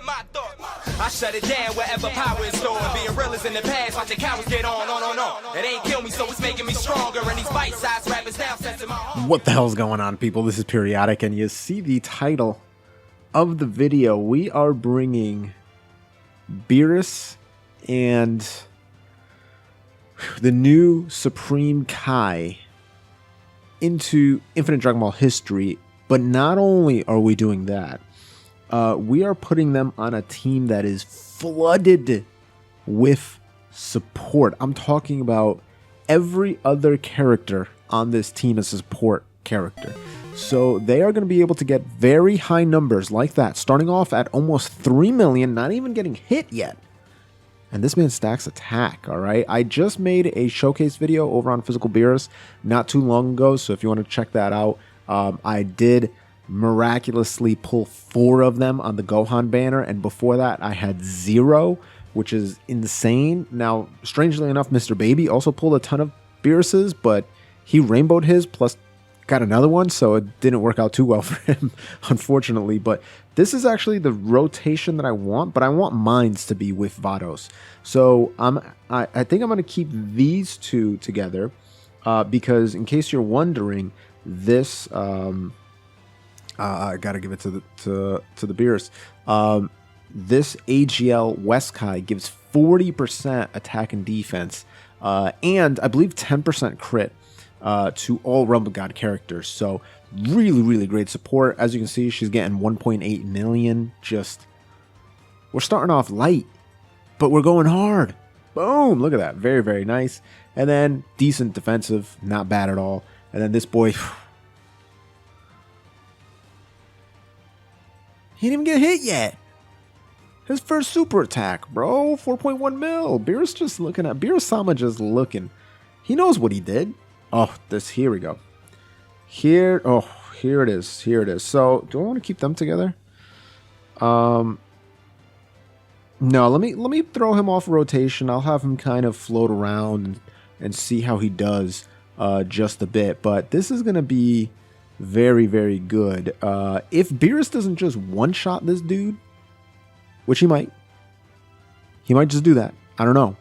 my thoughts. I shut it down wherever power is stored. Being real is in the past, watching cowards get on. It ain't kill me, so it's making me stronger. And these bite-sized rappers now sensing my heart. What the hell's going on, people? This is Periodic, and you see the title of the video. We are bringing Beerus and the new Supreme Kai into Infinite Dragon Ball history. But not only are we doing that, we are putting them on a team that is flooded with support. I'm talking about every other character on this team is a support character. So they are going to be able to get very high numbers like that, starting off at almost 3 million, not even getting hit yet. And this man stacks attack, all right? I just made a showcase video over on Physical Beerus not too long ago, so if you want to check that out, I did miraculously pull 4 of them on the Gohan banner, and before that I had 0, which is insane. Now, strangely enough, Mr. Baby also pulled a ton of Beeruses, but he rainbowed his plus got another one, so it didn't work out too well for him, unfortunately. But this is actually the rotation that I want, but I want mines to be with Vados. So I think I'm going to keep these two together because, in case you're wondering, this I gotta give it to the Beerus. This AGL West Kai gives 40% attack and defense, and I believe 10% crit to all Realm of God characters. So really great support. As you can see, she's getting 1.8 million. We're starting off light, but we're going hard. Boom! Look at that. Very nice. And then decent defensive, not bad at all. And then this boy, he didn't even get hit yet. His first super attack, bro. 4.1 mil. Beerus just looking at Beerus-sama just looking. He knows what he did. Oh, here we go. Here it is. Here it is. So, do I want to keep them together? No, let me throw him off rotation. I'll have him kind of float around and see how he does just a bit. But this is going to be very good. If Beerus doesn't just one-shot this dude, which he might just do that. I don't know.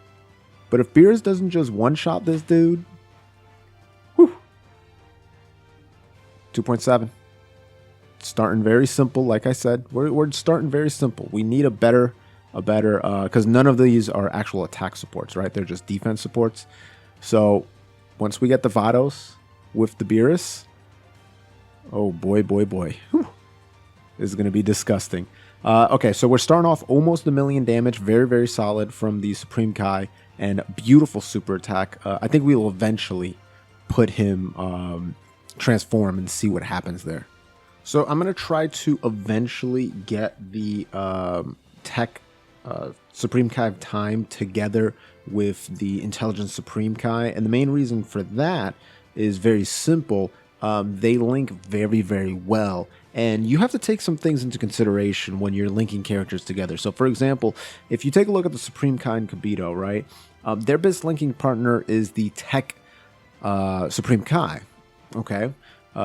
But if Beerus doesn't just one-shot this dude, whew, 2.7. Starting very simple, like I said. We're starting very simple. We need a better, because none of these are actual attack supports, right? They're just defense supports. So once we get the Vados with the Beerus, oh boy. Whew. This is going to be disgusting. Okay, so we're starting off almost 1 million damage. Very solid from the Supreme Kai. And beautiful super attack. I think we will eventually put him transform and see what happens there. So I'm going to try to eventually get the Tech Supreme Kai of Time together with the Intelligence Supreme Kai. And the main reason for that is very simple. They link very well, and you have to take some things into consideration when you're linking characters together. So for example, if you take a look at the Supreme Kai and Kibito, right, their best linking partner is the Tech Supreme Kai. Okay,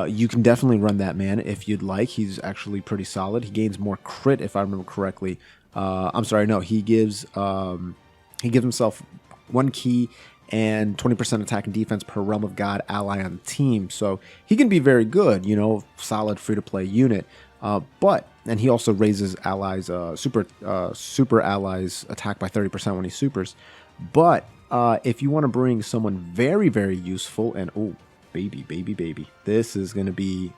you can definitely run that man if you'd like. He's actually pretty solid. He gains more crit, if I remember correctly. I'm sorry, no, he gives himself 1 key and 20% attack and defense per Realm of God ally on the team. So he can be very good, you know, solid free-to-play unit. And he also raises allies, super allies attack by 30% when he supers. But if you want to bring someone very useful, and oh, baby, this is going to be,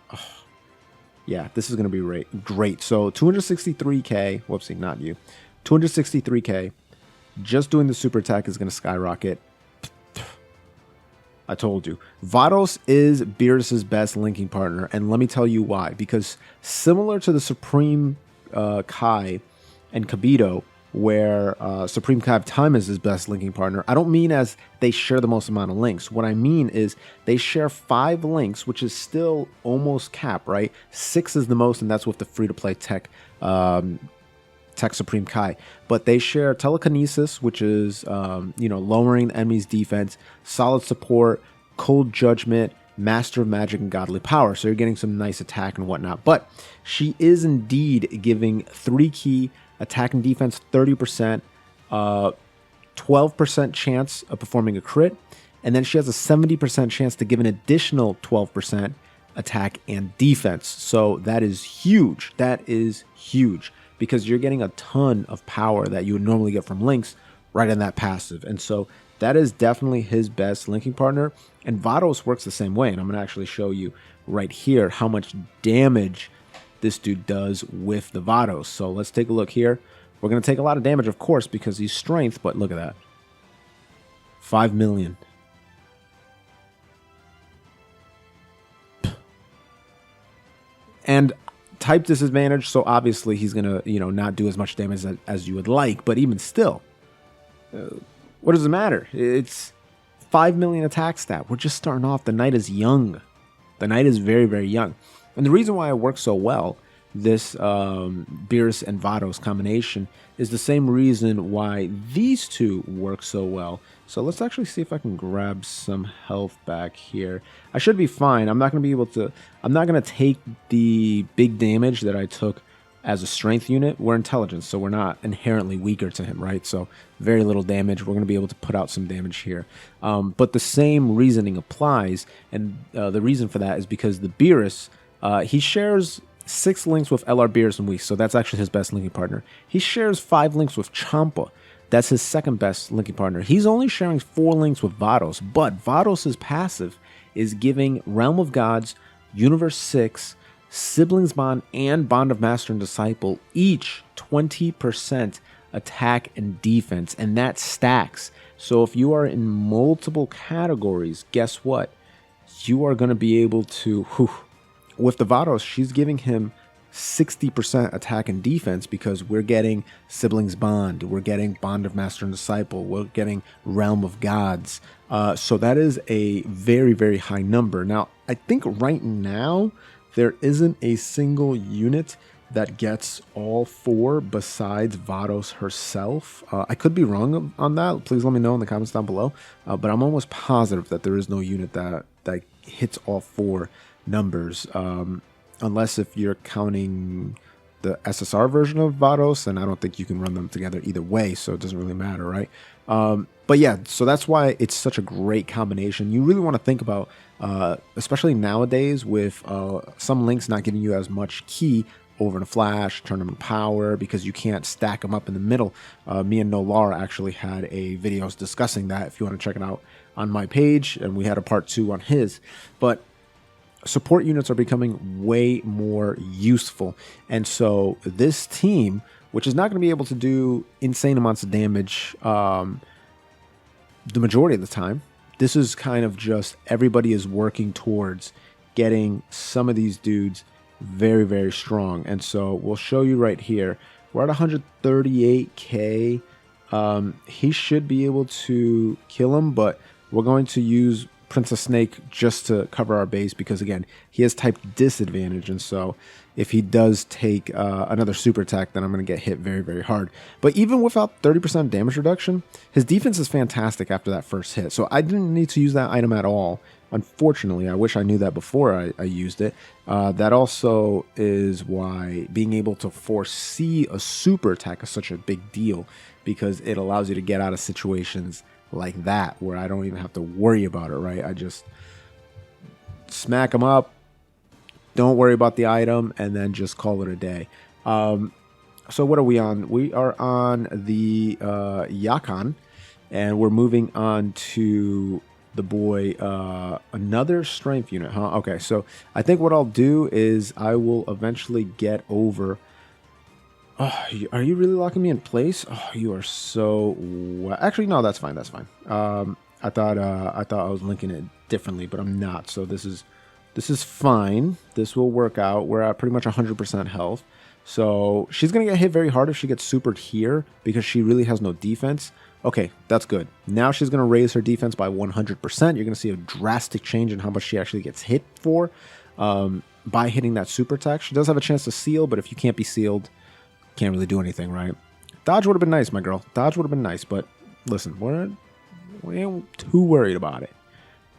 yeah, this is going to be great. So 263k, whoopsie, not you, 263k, just doing the super attack is going to skyrocket. I told you. Vados is Beerus' best linking partner, and let me tell you why. Because similar to the Supreme Kai and Kibito, where Supreme Kai of Time is his best linking partner, I don't mean as they share the most amount of links. What I mean is they share 5 links, which is still almost cap, right? 6 is the most, and that's with the free-to-play Tech Supreme Kai. But they share telekinesis, which is lowering the enemy's defense, solid support, cold judgment, Master of Magic and Godly Power. So you're getting some nice attack and whatnot. But she is indeed giving 3 key attack and defense, 30%, 12% chance of performing a crit. And then she has a 70% chance to give an additional 12% attack and defense. So that is huge. That is huge because you're getting a ton of power that you would normally get from Lynx right in that passive. And so that is definitely his best linking partner. And Vados works the same way. And I'm going to actually show you right here how much damage this dude does with the Vados. So let's take a look here. We're going to take a lot of damage, of course, because he's strength, but look at that. 5 million. And type disadvantage, so obviously he's going to, not do as much damage as you would like, but even still, what does it matter? It's 5 million attack stat. We're just starting off. The knight is young. The knight is very, very young. And the reason why it works so well, this Beerus and Vados combination, is the same reason why these two work so well. So let's actually see if I can grab some health back here. I should be fine. I'm not going to be able to... I'm not going to take the big damage that I took as a strength unit. We're intelligence, so we're not inherently weaker to him, right? So very little damage. We're going to be able to put out some damage here. But the same reasoning applies, and the reason for that is because the Beerus, he shares 6 links with LR Beerus and Whis, so that's actually his best linking partner. He shares 5 links with Champa. That's his second best linking partner. He's only sharing 4 links with Vados, but Vados' passive is giving Realm of Gods, Universe 6, Siblings Bond, and Bond of Master and Disciple each 20% attack and defense, and that stacks. So if you are in multiple categories, guess what? You are going to be able to... With the Vados, she's giving him 60% attack and defense because we're getting Siblings Bond, we're getting Bond of Master and Disciple, we're getting Realm of Gods. So that is a very, very high number. Now, I think right now, there isn't a single unit that gets all 4 besides Vados herself. I could be wrong on that. Please let me know in the comments down below. But I'm almost positive that there is no unit that hits all 4 numbers. Unless if you're counting the SSR version of Vados, and I don't think you can run them together either way, so it doesn't really matter, right? But yeah, so that's why it's such a great combination. You really want to think about, especially nowadays with some links not giving you as much key over in a flash, turn them in power, because you can't stack them up in the middle. Me and Nolar actually had a video discussing that if you want to check it out on my page, and we had a part 2 on his. But support units are becoming way more useful. And so this team, which is not going to be able to do insane amounts of damage the majority of the time, this is kind of just everybody is working towards getting some of these dudes very, very strong. And so we'll show you right here. We're at 138k. He should be able to kill him, but we're going to use Princess Snake just to cover our base because, again, he has type disadvantage, and so if he does take another super attack, then I'm going to get hit very, very hard. But even without 30% damage reduction, his defense is fantastic after that first hit, so I didn't need to use that item at all. Unfortunately, I wish I knew that before I used it. That also is why being able to foresee a super attack is such a big deal, because it allows you to get out of situations like that where I don't even have to worry about it, right? I just smack them up, don't worry about the item, and then just call it a day. So what are we on? We are on the Yakan, and we're moving on to the boy, another strength unit, huh? Okay, so I think what I'll do is I will eventually get over... Oh, are you really locking me in place? Oh, you are so... Actually, no, that's fine. That's fine. I thought I was linking it differently, but I'm not. So this is fine. This will work out. We're at pretty much 100% health. So she's gonna get hit very hard if she gets supered here because she really has no defense. Okay, that's good. Now she's gonna raise her defense by 100%. You're gonna see a drastic change in how much she actually gets hit for by hitting that super attack. She does have a chance to seal, but if you can't be sealed, can't really do anything, right? Dodge would have been nice, my girl. Dodge would have been nice, but listen, we ain't too worried about it.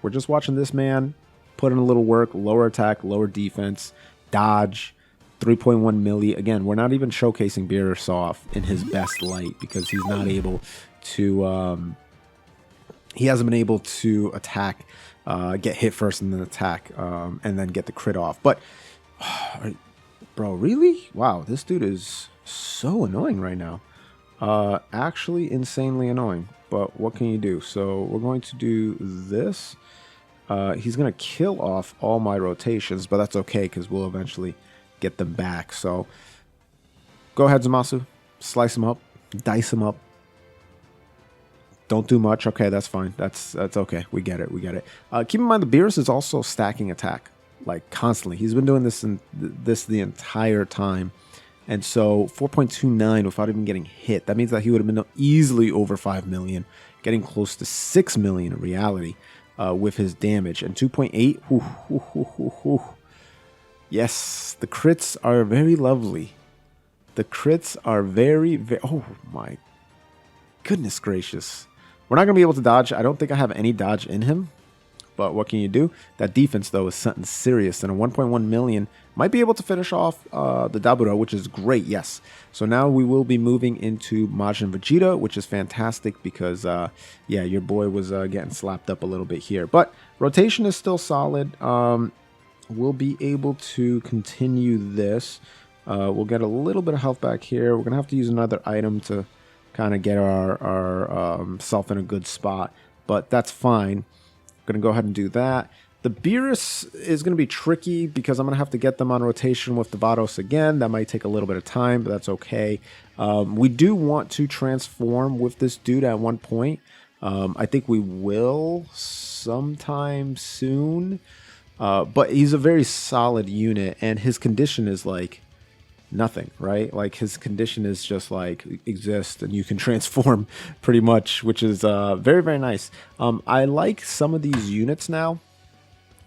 We're just watching this man put in a little work, lower attack, lower defense, dodge, 3.1 milli. Again, we're not even showcasing Beerus off in his best light because he's not able to, he hasn't been able to attack, get hit first and then attack, and then get the crit off. But, bro, really? Wow, this dude is so annoying right now. Actually insanely annoying. But what can you do? So we're going to do this. He's going to kill off all my rotations, but that's okay because we'll eventually get them back. So go ahead, Zamasu. Slice him up. Dice him up. Don't do much. Okay, that's fine. That's okay. We get it. We get it. Keep in mind the Beerus is also stacking attack, like constantly. He's been doing this the entire time. And so 4.29 without even getting hit. That means that he would have been easily over 5 million, getting close to 6 million in reality with his damage. And 2.8. Yes, the crits are very lovely. The crits are very, very... Oh my goodness gracious. We're not going to be able to dodge. I don't think I have any dodge in him. But what can you do? That defense, though, is something serious. And a 1.1 million might be able to finish off the Dabura, which is great, yes. So now we will be moving into Majin Vegeta, which is fantastic because, yeah, your boy was getting slapped up a little bit here. But rotation is still solid. We'll be able to continue this. We'll get a little bit of health back here. We're going to have to use another item to kind of get our self in a good spot. But that's fine. Going to go ahead and do that. The Beerus is going to be tricky because I'm going to have to get them on rotation with the Vados again. That might take a little bit of time, but that's okay. We do want to transform with this dude at one point. I think we will sometime soon. But he's a very solid unit, and his condition is like nothing, right? Like his condition is just like exist and you can transform pretty much, which is very, very nice. I like some of these units now.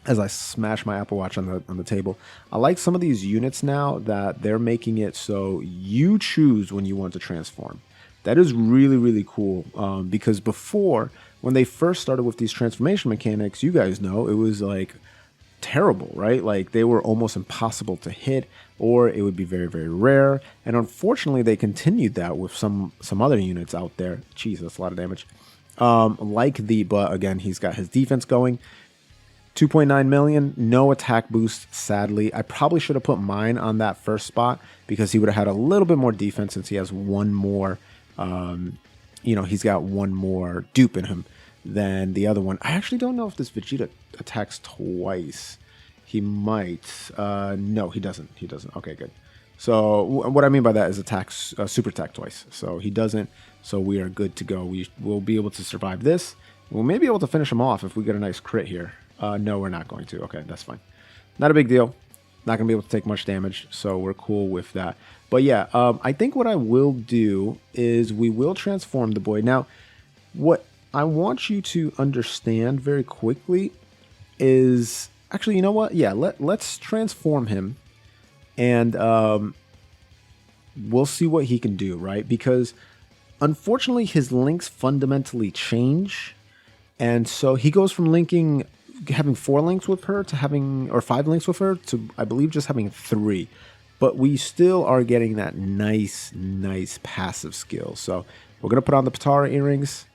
As I smash my Apple Watch on the table, I like some of these units now that they're making it so you choose when you want to transform. That is really, really cool because before, when they first started with these transformation mechanics, you guys know, it was like terrible, right? Like they were almost impossible to hit, or it would be very, very rare. And unfortunately, they continued that with some other units out there. Jeez, that's a lot of damage. But again, he's got his defense going. 2.9 million, no attack boost, sadly. I probably should have put mine on that first spot because he would have had a little bit more defense since he has one more, he's got one more dupe in him than the other one. I actually don't know if this Vegeta attacks twice. He might. No, he doesn't. He doesn't. Okay, good. So what I mean by that is super attack twice. So he doesn't. So we are good to go. We will be able to survive this. We'll maybe be able to finish him off if we get a nice crit here. No, we're not going to. Okay, that's fine. Not a big deal. Not going to be able to take much damage, so we're cool with that. But yeah, I think what I will do is we will transform the boy. Now, what I want you to understand very quickly is... Actually, you know what? Yeah, let's transform him, and we'll see what he can do, right? Because, unfortunately, his links fundamentally change, and so he goes from having 4 links with her to or 5 links with her to, I believe, just having 3. But we still are getting that nice passive skill. So we're going to put on the Patara earrings.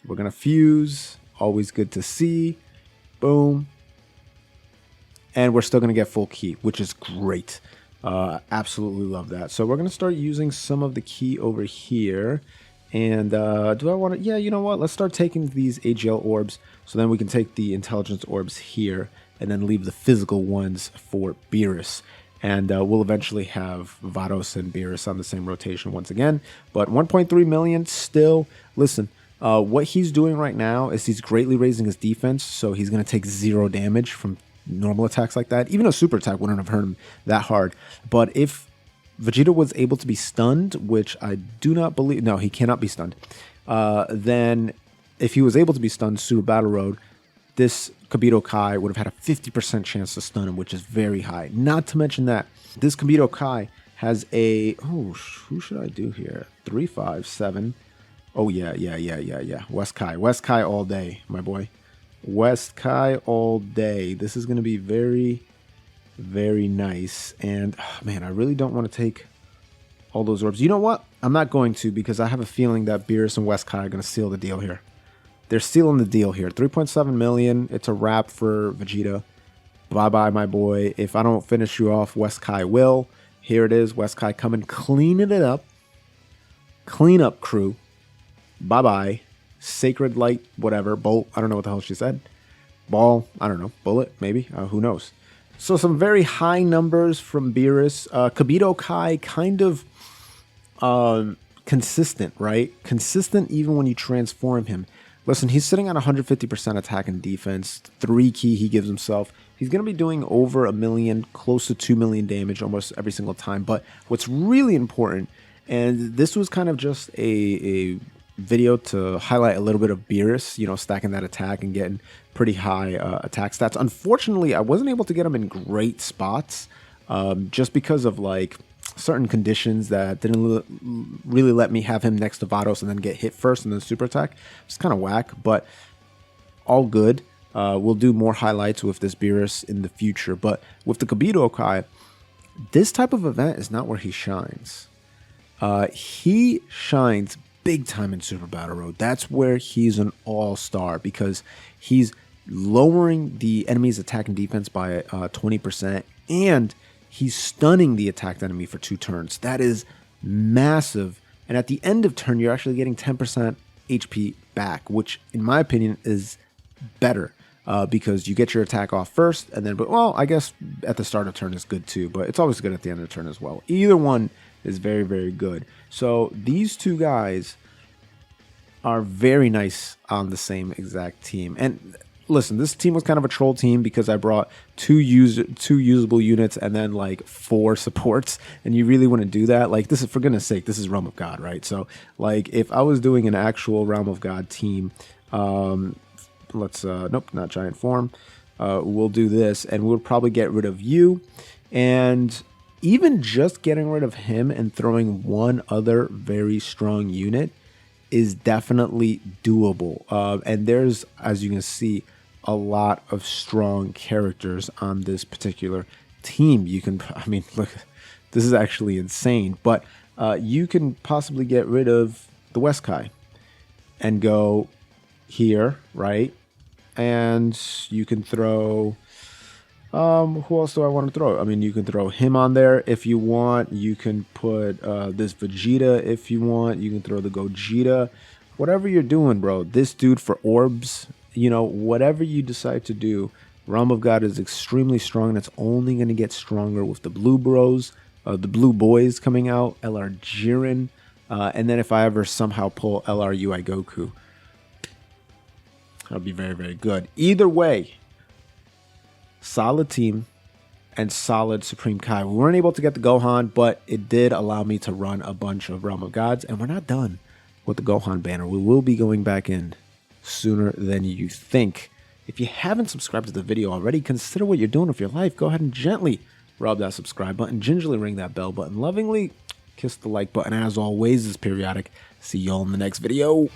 We're going to fuse. Always good to see. Boom. And we're still going to get full ki, which is great. Absolutely love that. So we're going to start using some of the ki over here. And do I want to... Yeah, you know what? Let's start taking these AGL orbs. So then we can take the intelligence orbs here and then leave the physical ones for Beerus. And we'll eventually have Vados and Beerus on the same rotation once again. But 1.3 million still... Listen, what he's doing right now is he's greatly raising his defense. So he's going to take 0 damage from normal attacks like that. Even a super attack wouldn't have hurt him that hard. But if Vegeta was able to be stunned, which I do not believe... No, he cannot be stunned. Then if he was able to be stunned through Battle Road, this Kibito Kai would have had a 50% chance to stun him, which is very high. Not to mention that this Kibito Kai has a... Oh, who should I do here? 3, 5, 7. Oh, yeah. West Kai all day, my boy. West Kai all day. This is going to be very, very nice. And man, I really don't want to take all those orbs. You know what? I'm not going to, because I have a feeling that Beerus and West Kai are going to seal the deal here. They're sealing the deal here. 3.7 million. It's a wrap for Vegeta. Bye-bye, my boy. If I don't finish you off, West Kai will. Here it is. West Kai coming, cleaning it up. Clean up, crew. Bye-bye. Sacred Light, whatever. Bolt. I don't know what the hell she said. Ball. I don't know. Bullet, maybe. Who knows? So some very high numbers from Beerus. Kibito Kai kind of consistent, right? Consistent even when you transform him. Listen, he's sitting on 150% attack and defense. 3 key he gives himself. He's going to be doing over 1 million, close to 2 million damage almost every single time. But what's really important, and this was kind of just a video to highlight a little bit of Beerus, you know, stacking that attack and getting pretty high attack stats. Unfortunately, I wasn't able to get him in great spots just because of like certain conditions that didn't really let me have him next to Vados and then get hit first and then super attack. It's kind of whack, but all good. We'll do more highlights with this Beerus in the future, but with the Kibito Kai, this type of event is not where he shines. He shines big time in Super Battle Road. That's where he's an all-star, because he's lowering the enemy's attack and defense by 20%, and he's stunning the attacked enemy for 2 turns. That is massive. And at the end of turn, you're actually getting 10% HP back, which in my opinion is better because you get your attack off first, and then, but well, I guess at the start of turn is good too, but it's always good at the end of the turn as well. Either one is very, very good. So these two guys are very nice on the same exact team. And listen, this team was kind of a troll team because I brought two usable units and then like 4 supports, and you really want to do that? Like, this is, for goodness sake, this is Realm of God, right? So like if I was doing an actual Realm of God team, let's nope, not giant form, we'll do this, and we'll probably get rid of you, and even just getting rid of him and throwing one other very strong unit is definitely doable. And there's, as you can see, a lot of strong characters on this particular team. You can, I mean, look, this is actually insane, but you can possibly get rid of the West Kai and go here, right? And you can throw, who else do I want to throw? I mean, you can throw him on there if you want. You can put this Vegeta if you want. You can throw the Gogeta. Whatever you're doing, bro. This dude for orbs, you know, whatever you decide to do, Realm of God is extremely strong, and it's only going to get stronger with the Blue Bros, the Blue Boys coming out, LR Jiren, and then if I ever somehow pull LR UI Goku, that'll be very, very good. Either way, solid team and solid Supreme Kai. We weren't able to get the Gohan, but it did allow me to run a bunch of Realm of Gods, and we're not done with the Gohan banner. We will be going back in sooner than you think. If you haven't subscribed to the video already, consider what you're doing with your life. Go ahead and gently rub that subscribe button, gingerly ring that bell button, lovingly kiss the like button. As always, this is Periodic. See y'all in the next video.